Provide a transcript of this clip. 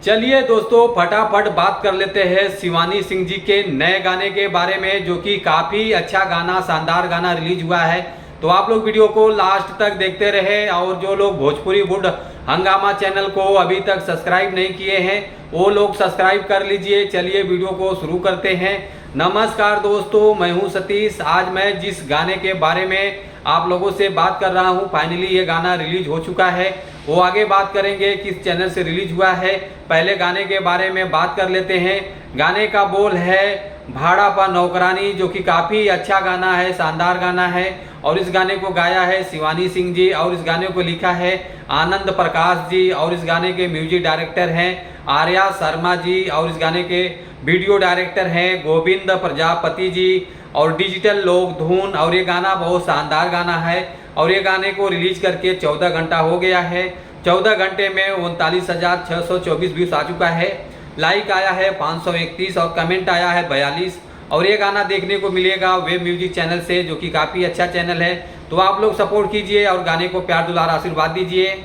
चलिए दोस्तों, फटाफट बात कर लेते हैं शिवानी सिंह जी के नए गाने के बारे में, जो कि काफ़ी अच्छा गाना, शानदार गाना रिलीज हुआ है। तो आप लोग वीडियो को लास्ट तक देखते रहे, और जो लोग भोजपुरी वुड हंगामा चैनल को अभी तक सब्सक्राइब नहीं किए हैं वो लोग सब्सक्राइब कर लीजिए। चलिए वीडियो को शुरू करते हैं। नमस्कार दोस्तों, मैं हूं सतीश। आज मैं जिस गाने के बारे में आप लोगों से बात कर रहा हूं, फाइनली ये गाना रिलीज हो चुका है। वो आगे बात करेंगे किस चैनल से रिलीज हुआ है। पहले गाने के बारे में बात कर लेते हैं। गाने का बोल है भाड़ा पर नौकरानी, जो कि काफ़ी अच्छा गाना है, शानदार गाना है। और इस गाने को गाया है शिवानी सिंह जी, और इस गाने को लिखा है आनंद प्रकाश जी, और इस गाने के म्यूजिक डायरेक्टर हैं आर्या शर्मा जी, और इस गाने के वीडियो डायरेक्टर हैं गोविंद प्रजापति जी, और डिजिटल लोग धुन। और ये गाना बहुत शानदार गाना है, और ये गाने को रिलीज करके 14 घंटा हो गया है। 14 घंटे में 39,624 व्यूज आ चुका है। लाइक आया है 531 और कमेंट आया है 42। और ये गाना देखने को मिलेगा वेब म्यूजिक चैनल से, जो कि काफ़ी अच्छा चैनल है। तो आप लोग सपोर्ट कीजिए और गाने को प्यार दुलार आशीर्वाद दीजिए।